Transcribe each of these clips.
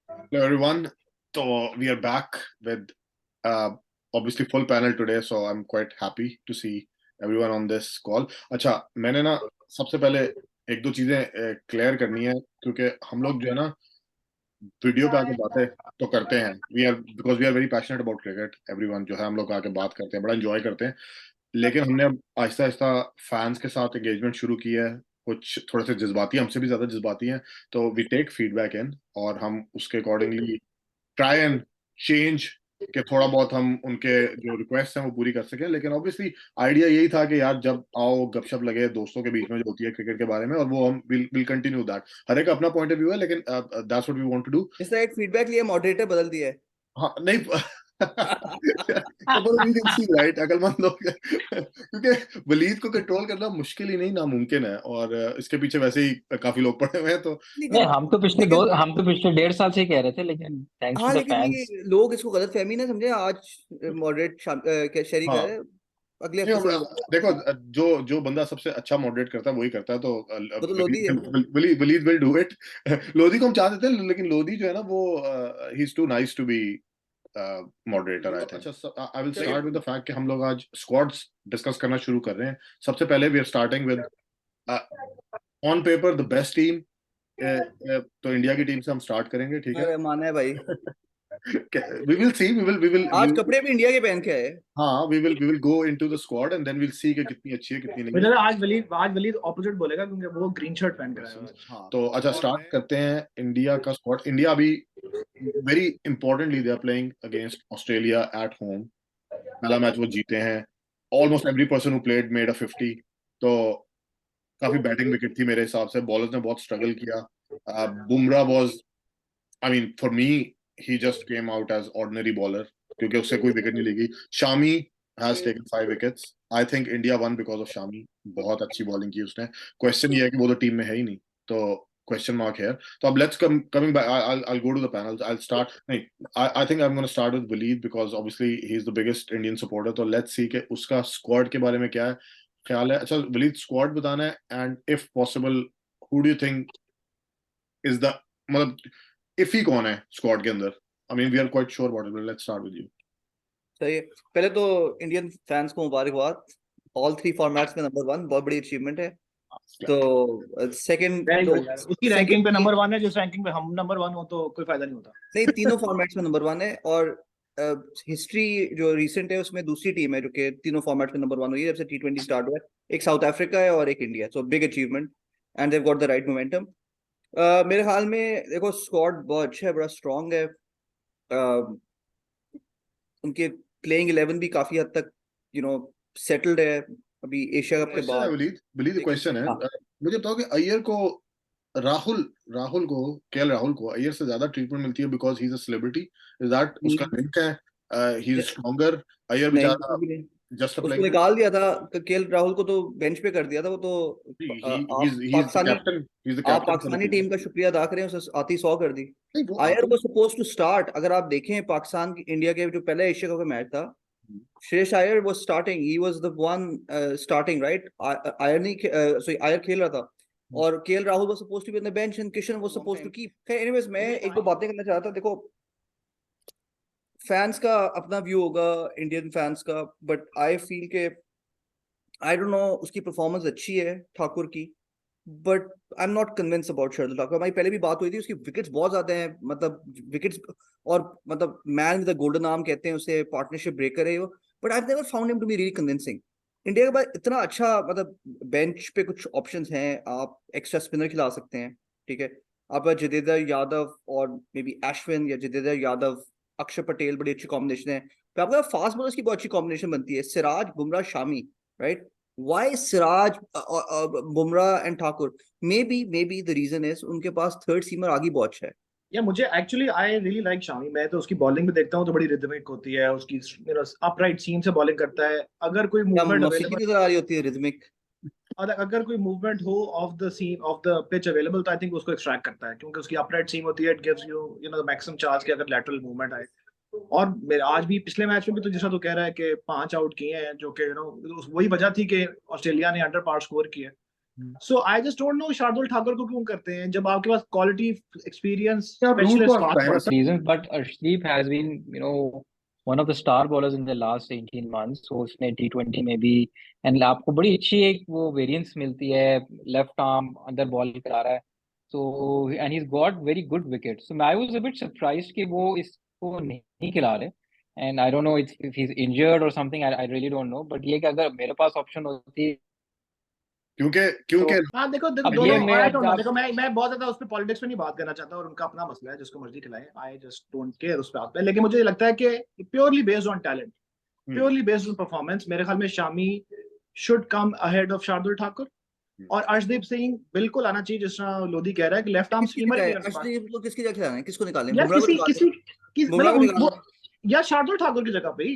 Hello everyone. So we are back with uh, obviously full panel today, so I'm quite happy to see everyone on this call. अच्छा, मैंने ना सबसे पहले एक दो चीजें क्लियर करनी है, क्योंकि हम लोग जो है ना वीडियो पे आके बातें तो करते हैं, we are very passionate about cricket, everyone जो है हम लोग आके बात करते हैं, बड़ा एंजॉय करते हैं। लेकिन हमने अब आहिस्ता आहिस्ता फैंस के साथ एंगेजमेंट शुरू की है। कुछ थोड़े से जज्बाती, हमसे भी ज्यादा जज्बाती हैं, तो वी टेक फीडबैक इन और हम उसके अकॉर्डिंगली ट्राई एंड चेंज के थोड़ा बहुत हम उनके जो रिक्वेस्ट हैं वो पूरी कर सकें। लेकिन ऑब्वियसली आइडिया यही था कि यार जब आओ गपशप लगे दोस्तों के बीच में जो होती है क्रिकेट के बारे में, और वो हम विल कंटिन्यू दैट। हर एक अपना पॉइंट ऑफ व्यू है, लेकिन that's what we want to do. इस तरह एक फीडबैक लिया, मॉडरेटर बदल दिया है। हाँ नहीं वी कैन सी राइट, अकलमंद लोग क्योंकि वलीद को कंट्रोल करना मुश्किल ही नहीं नामुमकिन है, और इसके पीछे वैसे ही काफी लोग पड़े हुए हैं, तो लेकिन नहीं, लेकिन हम तो पिछले 1.5 साल से ही कह रहे थे, लेकिन थैंक्स टू हाँ, द लेकिन ये फैंस। लोग इसको गलत फहमी ना समझे। आज मॉडरेट क्या शरी कर हाँ। रहे हैं, अगले नहीं, हफ्ते से देखो, जो जो बंदा सबसे अच्छा मॉडरेट करता है वही करता है, तो वो तो लोधी है। Waleed will do it. Lodhi को हम चाह देते हैं, लेकिन लोधी जो है ना वो ही is too nice to be moderator, I think. अच्छा, आई विल चलिए, स्टार्ट विद द फैक्ट कि हम लोग आज स्क्वाड्स डिस्कस करना शुरू कर रहे हैं। सबसे पहले we are starting with on paper the best team. तो इंडिया की टीम से हम स्टार्ट करेंगे, ठीक है? माना है भाई। वी विल सी, आज कपड़े भी इंडिया के पहन के आए। हाँ, we will go into the squad and then we'll see कि कितनी अच्छी है कितनी नहीं मुझे है। लगा आज वलीद ऑपोजिट बोलेगा क्योंकि वो ग्रीन शर्ट पहन कर आया हुआ है। हाँ, तो अच्छा, स्टार्ट करते हैं इंडिया का स्क्वाड। इंडिया अभी very importantly they are playing against Australia at home. पहला मैच वो जीते हैं। Almost every person who played made a 50। तो काफी बैटिंग विकेट थी मेरे हिसाब से, बॉलर्स ने बहुत स्ट्रगल किया। Bumrah was, I mean for me, he just came out as ordinary bowler, क्योंकि उससे कोई विकेट नहीं लगी। Shami has taken 5 wickets. I think India won because of Shami. बहुत अच्छी बॉलिंग की उसने। क्वेश्चन ये है कि वो तो टीम में है ही नहीं, तो क्वेश्चन मार्क है। तो अब let's coming back, I'll go to the panels. I'll start, नहीं, I think I'm going to start with Waleed because obviously he's the biggest Indian supporter. तो let's see कि उसका स्क्वाड के बारे में क्या है ख्याल है। अच्छा वलीद, स्क्वाड बताना है, and if possible who do you think is the, मतलब इफी कौन है स्क्वाड के अंदर? I mean we are quite sure about it, let's start with you. सही है। पहले तो इंडियन फैंस को मुबारकबाद। ऑल 3 फॉर्मेट्स में नंबर 1 बहुत बड़ी अचीवमेंट है। तो सेकंड वेरी तो गुड यार, उसकी रैंकिंग पे सेकंड नंबर 1 है, जिस रैंकिंग पे हम नंबर 1 हो तो कोई फायदा नहीं होता। नहीं, तीनों फॉर्मेट्स में नंबर 1 है। और हिस्ट्री जो रिसेंट है उसमें दूसरी टीम है जो कि तीनों फॉर्मेट्स में नंबर 1 हुई है जब से T20 स्टार्ट हुआ है। एक साउथ अफ्रीका है और एक India. So big achievement and they've got the right momentum. मेरे ख्याल में देखो स्क्वाड बहुत अच्छा है, बड़ा स्ट्रांग है। उनके प्लेइंग 11 भी काफी हद तक यू नो सेटल्ड है अभी एशिया कप के क्वेश्चन है बाद। वलीद, वलीद लेकिन क्वेश्चन है। हाँ, मुझे बताओ कि अय्यर को, राहुल राहुल को, केएल राहुल को अय्यर से ज्यादा ट्रीटमेंट मिलती है because he is a celebrity? Is that उसका नहीं लिंक है? ही इज स्ट्रॉन्गर, अय्यर नहीं, बेचारा वो भी नहीं। जस्ट अ उसको प्लेइंग। निकाल दिया था केएल राहुल को, तो बेंच पे कर दिया था वो तो। आप he is the Pakistani captain, he is the आप captain for the Pakistani team. Team का शुक्रिया अदा करें, उसे आती 100 कर दी। नहीं वो आयर आते वो सपोज टू स्टार्ट। अगर आप देखें पाकिस्तान की इंडिया के जो पहले एशिया कप का मैच था, ही। Shreyas Iyer was starting, he was the one starting right. Iyer नहीं सॉरी, आयर खेल रहा था और KL Rahul was suppose to be on the bench and Kishan was suppose to keep. Anyways, मैं एक दो बातें करना चाहता था। देखो, फैंस का अपना व्यू होगा, इंडियन फैंस का, बट आई फील के आई डोंट नो, उसकी परफॉर्मेंस अच्छी है ठाकुर की, but I am not convince about Shardul Thakur. हमारी पहले भी बात हुई थी, उसकी विकेट्स बहुत ज्यादा हैं, मतलब विकेट्स, और मतलब man with the golden arm कहते हैं उसे, पार्टनरशिप ब्रेकर है वो। But I never found him to be really convincing. India के पास इतना अच्छा, मतलब बेंच पे कुछ ऑप्शंस हैं, आप एक्स्ट्रा स्पिनर खिला सकते हैं, ठीक है। आप जडेजा यादव और मे बी अश्विन या जडेजा यादव, अक्षर पटेल, बड़ी अच्छी कॉम्बिनेशन है। फिर आपके फास्ट बॉलर्स की बहुत अच्छी कॉम्बिनेशन बनती है, Siraj Bumrah Shami, right. Why Siraj, Bumrah and Thakur? Maybe the reason is उनके पास थर्ड सीमर आगे बहुत अच्छा है। या मुझे actually I really like Shami. मैं तो उसकी बॉलिंग भी देखता हूँ तो बड़ी रिदमिक होती है उसकी, अपराइट सीम से बॉलिंग करता है। अगर कोई क्या मूवमेंट मौसीकी अवेलेबल, नजर आ रही होती है, रिदमिक? और अगर कोई मूवमेंट हो off the seam off the pitch available, तो आई थिंक उसको एक्सट्रैक्ट करता है, क्योंकि उसकी अपराइट सीम होती है। It gives you you know the maximum chance कि अगर लैटरल मूवमेंट आए। और आज भी पिछले मैच में भी तो जैसा तो कह रहा है कि 5 आउट किए हैं, जो कि यू नो वही वजह थी कि ऑस्ट्रेलिया ने अंडर पार स्कोर किया। So I just don't know Shardul Thakur को क्यों करते हैं जब आपके पास क्वालिटी एक्सपीरियंस क्या रूल स्पेशलिस्ट को आता है ना sir? reasons, but Arshdeep has been, one of the star bowlers in the last 18 months. So उसने T20 में भी, and आपको बड़ी अच्छी एक वो वेरिएंस मिलती है, लेफ्ट आर्म अंदर बॉल करा रहा है, so and he's got very good wickets. So I was a bit surprised कि वो इसको नहीं खिला रहे, and I don't know if he's injured or something. I really don't know. But ये कि अगर मेरे पास ऑप्शन होती क्योंकि तो हाँ देखो देखो अब दोनों ये मैं आई अब डोंट नो आप देखो मैं बहुत ज्यादा उस पे पॉलिटिक्स में नहीं बात करना चाहता और उनका अपना मसला है जिसको मर्जी खिलाएं आई जस्ट डोंट केयर उस पे आता है लेकिन मुझे लगता है कि purely based on talent purely based on performance मेरे ख्याल में Shami should come ahead of Shardul Thakur और अर्शदीप सिंह बिल्कुल आना चाहिए जिस तरह लोधी कह रहा है कि लेफ्ट आर्म किसकी स्पिनर जगह भी है? है उनके पास अर्शदीप को किसकी जगह खिलाना है? किसको निकालें? यार बुमराह को किसी निकाल किसी दें? किस बुमराह को मतलब निकाल वो दें? या शार्दुल ठाकुर की जगह पे ही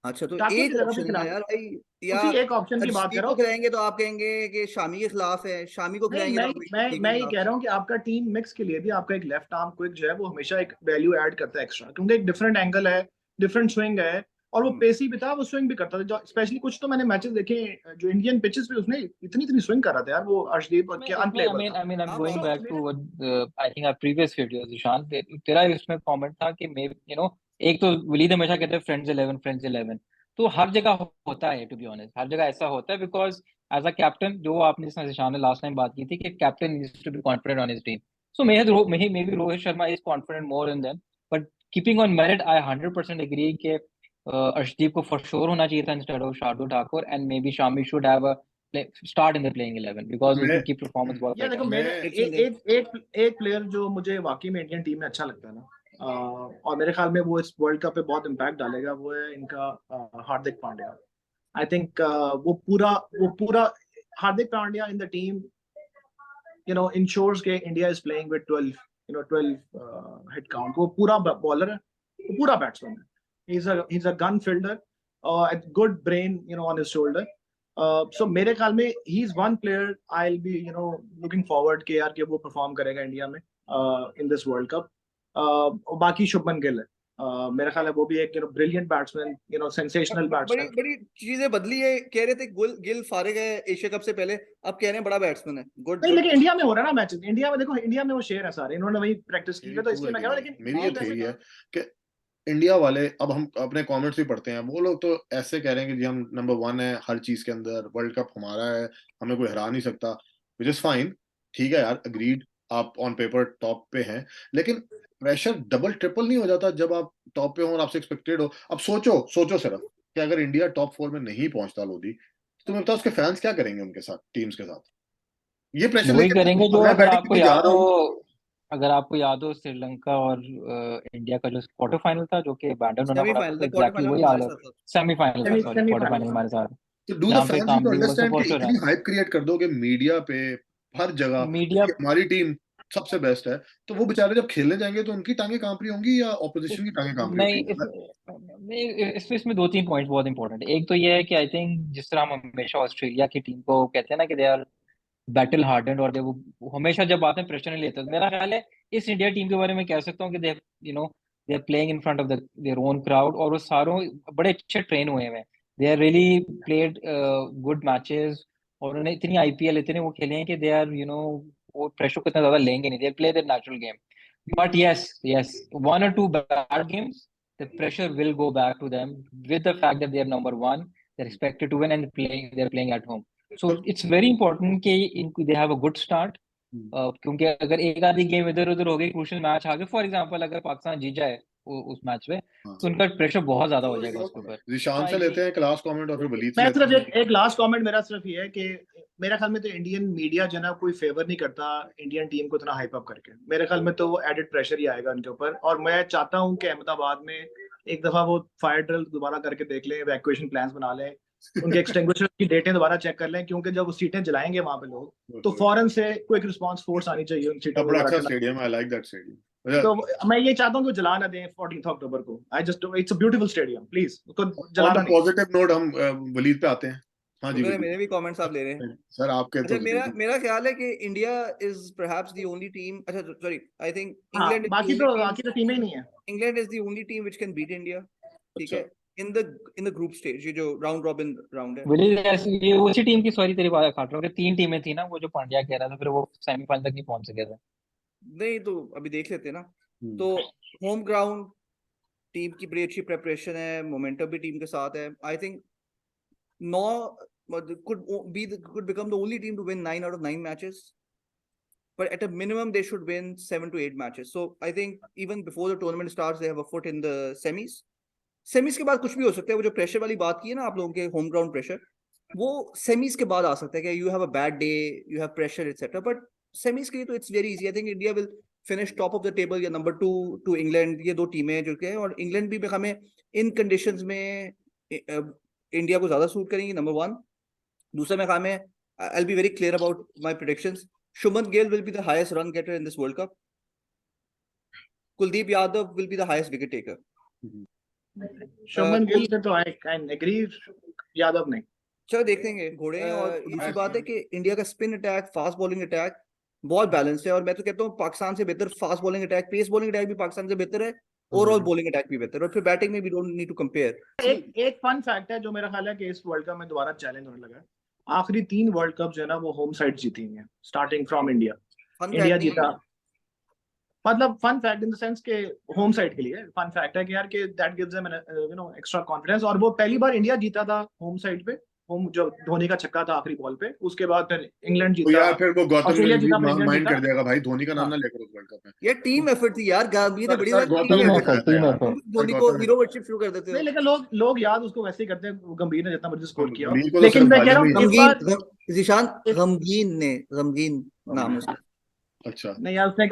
अच्छा, तो ठाकुर की एक जगह पे ऑप्शन खिला है यार भाई। या उसी एक ऑप्शन की बात कर अर्शदीप रहा को हूँ खिलाएंगे तो आप कहेंगे कि शामी के खिलाफ है, शामी को नहीं खिलाएंगे तो आप कहेंगे मैं टीम के ये खिलाफ कह रहा हूँ कि आपका टीम मिक्स के लिए भी आपका एक लेफ्ट आर्म क्विक जो है वो हमेशा एक वैल्यू ऐड करता है एक्स्ट्रा क्योंकि एक डिफरेंट एंगल है डिफरेंट स्विंग है और वो पेसी भी था वो स्विंग भी करता था जो स्पेशली कुछ तो मैंने मैचेस देखे जो इंडियन पिचेस पे उसने इतनी स्विंग कर रहा था यार वो अर्शदीप के इसमें अनप्लेएबल था I mean I'm हाँ going भाई। back to what I think our previous videos, Ishan, तेरा इसमें कमेंट था कि मे एक तो वलीद हमेशा कहते हैं फ्रेंड्स 11 तो हर जगह होता है, टू बी ऑनेस्ट हर जगह ऐसा होता है बिकॉज एज अ कैप्टन जो आपने जिस ईशान ने लास्ट टाइम बात की थी कि captain needs to be confident on his team, so maybe Rohit Sharma is confident more in them, but keeping on merit I 100% agree कि अर्शदीप को फॉर श्योर होना चाहिए था instead of Shardul Thakur, and maybe Shami should have a start in the playing 11 because मैं उनकी performance बहुत यार देखो बेटर है। मेरे मैं एक प्लेयर जो मुझे वाकई में इंडियन टीम में अच्छा लगता है ना और मेरे ख्याल में वो इस वर्ल्ड कप पे बहुत इम्पैक्ट डालेगा वो है इनका हार्दिक पांड्या आई थिंक वो पूरा Hardik Pandya in the team ensures के India is playing with 12 hit count वो पूरा बॉलर है वो पूरा बैट्समैन है he's a gun fielder a good brain on his shoulder so मेरे ख्याल में he is one player I'll be looking forward के यार कि वो परफॉर्म करेगा इंडिया में in this world cup और बाकी शुभमन गिल है मेरा ख्याल है वो भी एक ब्रिलियंट बैट्समैन सेंसेशनल बड़ी बैट्समैन बड़ी चीजें बदली है। कह रहे थे गिल फारिग है एशिया कप से पहले, अब कह रहे हैं बड़ा बैट्समैन है। गुड नहीं गुड। लेकिन इंडिया में हो रहा है ना मैचेस इंडिया में देखो इंडिया में वो शेयर है सारे इन्होंने वही प्रैक्टिस की है तो इसलिए मैं कह रहा हूँ लेकिन मेरी ये आप वैसे थ्योरी है कि इंडिया वाले, अब हम अपने कमेंट्स भी पढ़ते हैं, वो लोग तो ऐसे कह रहे हैं कि जी हम नंबर 1 है हर चीज के अंदर, वर्ल्ड कप हमारा है, हमें कोई हरा नहीं सकता, विच इज फाइन, ठीक है यार, अग्रीड, आप ऑन पेपर टॉप पे हैं, लेकिन प्रेशर डबल ट्रिपल नहीं हो जाता जब आप टॉप पे हो और आपसे एक्सपेक्टेड हो। अब सोचो सिर्फ कि अगर इंडिया टॉप 4 में नहीं पहुंचता लोधी, तो तुम्हें पता उसके फैंस क्या करेंगे उनके साथ, टीम्स के साथ, ये प्रेशर वही लेके करेंगे जो मैं बैटिंग के लिए जा रहा हूँ। अगर आपको याद हो श्रीलंका और इंडिया का जो क्वार्टर फाइनल था जो कि अबैंडन होना पड़ा था, सेमीफाइनल तो था, क्वार्टर एग्जैक्टली फाइनल वही हमारे हाल है, साथ था। सेमीफाइनल था, सॉरी क्वार्टर फाइनल सेमीफाइनल हमारे साथ, तो डू द जहाँ पे फैंस नीड टू कामबी वाज अंडरस्टैंड कि सपोज टू इतनी रन हाइप क्रिएट कर दोगे मीडिया पे हर जगह मीडिया कि हमारी टीम सबसे बेस्ट है, तो वो बेचारे जब खेलने जाएंगे तो उनकी टांगे कांप रही होंगी या ऑपोजिशन की टांगे कांप रही नहीं होंगी? इसमें दो तीन पॉइंट्स बहुत इंपॉर्टेंट है। एक तो ये है कि आई थिंक जिस तरह हम हमेशा ऑस्ट्रेलिया की टीम को कहते हैं ना कि दे आर बैटल हार्डेंड, और वो हमेशा जब आते हैं प्रेशर नहीं लेते, तो मेरा ख्याल है इस इंडिया टीम के बारे में कह सकता हूँ कि they they are playing in front of their own crowd, और वो सारों बड़े अच्छे ट्रेन हुए हैं, they are really played good matches, और उन्होंने इतनी आईपीएल इतने वो खेले हैं कि दे आर वो प्रेशर को इतना ज्यादा लेंगे नहीं, they play there natural game, but yes, one or two bad games, the pressure will go back to them with the fact that they are number one, they're expected to win and they're playing at home. So it's very important कि they have a good start. क्योंकि अगर एक आधी game इधर उधर हो गई, crucial match आ गए, फॉर एग्जांपल अगर पाकिस्तान जीत जाए उस मैच में, तो उनका प्रेशर बहुत ज्यादा हो जाएगा उसके ऊपर। निशान से लेते हैं क्लास कमेंट और फिर वलीद से मैं लेते सिर्फ हैं। एक लास्ट कमेंट मेरा सिर्फ ये है कि मेरे ख्याल में तो इंडियन मीडिया जो है ना कोई फेवर नहीं करता इंडियन टीम को इतना हाइप अप करके, मेरे ख्याल में तो वो एडेड प्रेशर ही आएगा उनके ऊपर, और मैं चाहता हूँ कि अहमदाबाद में एक दफा वो फायर ड्रिल दोबारा करके देख लें, इवैक्यूएशन प्लान्स बना लें, उनके एक्सटिंग्विशर की डेटें दोबारा चेक कर लें, क्योंकि जब वो सीटें जलाएंगे वहां पे लोग तो फौरन से क्विक रिस्पांस फोर्स आनी चाहिए उन सीटों बड़ा अच्छा को। Stadium, I like that stadium. तो मैं ये चाहता हूँ कि वो जला ना दें 14 अक्टूबर को, I just it's a beautiful stadium, please उसको जलाना नहीं। पॉजिटिव नोट हम वलीद पे आते हैं। हाँ जी शुक्र है वलीद मेरे भी कमेंट्स आप ले रहे हैं। सर, आपके अच्छा, तो मेरा ख्याल है कि India is perhaps the only team, अच्छा सॉरी, आई थिंक हाँ इंग्लैंड बाकी तो टीमें ही नहीं है। England is the only team which can beat India, ठीक है। in the group stage, ये जो round robin round है. विली ये उसी टीम की, सॉरी तेरी बात काट रहा हूँ, कि 3 टीमें थी ना वो जो पांड्या कह रहा था, फिर वो सेमीफाइनल तक नहीं पहुंच सके थे। नहीं तो अभी देख लेते हैं ना. हम्म। तो होम ग्राउंड टीम की बड़ी अच्छी प्रेपरेशन है, मोमेंटम भी टीम के साथ है. I think now could become the only team to win 9 out of 9 matches, but at a minimum they should win 7 to 8 matches. So I think even before the tournament starts they have a foot in the semis के बाद कुछ भी हो सकता है. वो जो pressure वाली बात की है ना आप लोगों के, होम ग्राउंड प्रेशर, वो सेमीज के बाद आ सकता है कि you have a bad day, you have pressure etcetera. But semis के लिए तो it's very easy. I think India will finish top of the table या नंबर 2 टू इंग्लैंड. ये दो टीमें जो के, और इंग्लैंड भी हमें इन कंडीशंस में इंडिया को ज्यादा सूट करेंगी, नंबर 1. दूसरा मैं में I will be very clear about my predictions. Shubman Gill will be the highest run getter in this world cup. Kuldeep Yadav will be the highest wicket taker. Shubman Gill से तो आई कैन एग्री, यादव नहीं. चलो देख लेंगे घोड़े हैं. और दूसरी बात है कि इंडिया का spin attack, fast bowling attack बहुत बैलेंस्ड है. और मैं तो कहता हूँ पाकिस्तान से बेहतर fast bowling attack, pace bowling attack भी पाकिस्तान से बेहतर है, ओवरऑल बॉलिंग अटैक भी बेहतर है. और फिर बैटिंग में we don't need to compare. एक फन फैक्ट है जो मेरा ख्याल है कि इस वर्ल्ड कप में दोबारा चैलेंज होने लगा है. आखिरी 3 वर्ल्ड कप जो है ना वो होम साइड जीती हैं, स्टार्टिंग फ्रॉम इंडिया. इंडिया जीता, मतलब fun fact in the sense के होम साइड के लिए फन फैक्ट है कि यार कि that gives them you know extra confidence. और वो पहली बार इंडिया जीता था होम साइड पे, होम जो धोनी का छक्का था आखिरी बॉल पे. उसके बाद फिर इंग्लैंड जीता. यार फिर वो गौतम ऑस्ट्रेलिया जीता, फिर गंभीर इंग्लैंड माइंड जीता. कर देगा भाई, धोनी का नाम ना लेकर उस वर्ल्ड कप में. ये टीम एफर्ट थी यार. गंभीर ने बड़ी sir, team Gautam effort. Team effort. Dhoni को हीरो वर्शिप शुरू कर देते हो. नहीं लेकिन लोग याद उसको वैसे ही करते हैं गंभीर ने जितना मर्जी स्कोर किया हो. गंभीर को तो लेकिन सिर्फ मैं कह रहा हूँ बाजी इस बार गमगीन जीशान, गमगीन नाम है उसका. अच्छा नहीं यार, उसने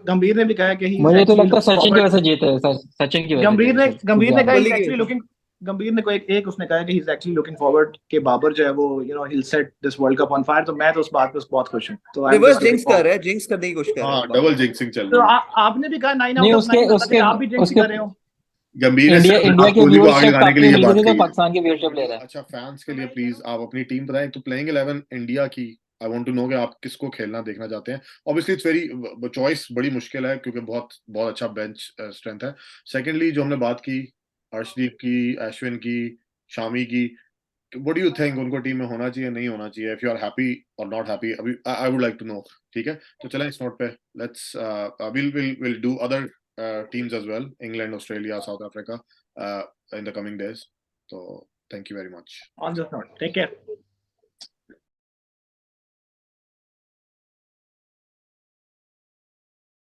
गंभीर ने भी कहा कि मुझे तो लगता है सचिन की वजह से जीते हैं, सचिन की वजह से. गंभीर ने कहा कोहली की एक्चुअली लुकिंग, गंभीर ने कोई एक उसने कहा कि he is actually looking forward के बाबर जो है वो you know he will set this world cup on fire. तो मैं तो उस बात पे बहुत खुश हूं. तो रिवर्स जिंक्स कर रहा है, जिंक्स करने की कोशिश कर रहा हाँ, है. डबल जिंक्सिंग चल तो रही है. आपने भी कहा 9 नहीं, आउट ऑफ 9, उसके आप भी जिंक्स कर रहे हो. गंभीर ने इंडिया सिर्फ इंडिया की कोहली को आगे व्यूअरशिप लगाने के काफी लिए ये मिल बात रही थी, तो कही है. पाकिस्तान की व्यूअरशिप ले रहा है. अच्छा, फैंस के लिए प्लीज आप अपनी टीम बताएं. तो प्लेइंग 11 इंडिया की, आई वांट टू नो कि आप किसको खेलना देखना चाहते हैं. ऑब्वियसली इट्स वेरी चॉइस बड़ी मुश्किल है क्योंकि बहुत बहुत अच्छा बेंच स्ट्रेंथ है. सेकेंडली जो हमने बात की हर्षदीप की, अश्विन की, शामी की, व्हाट डू यू थिंक उनको टीम में होना चाहिए, नहीं होना चाहिए? इफ यू आर हैप्पी और नॉट हैप्पी, अभी I would like to know. ठीक है, तो चलें इस नोट पे. Let's will do other teams as well, England, Australia, South Africa in the coming days. So thank you very much. On this note, take care.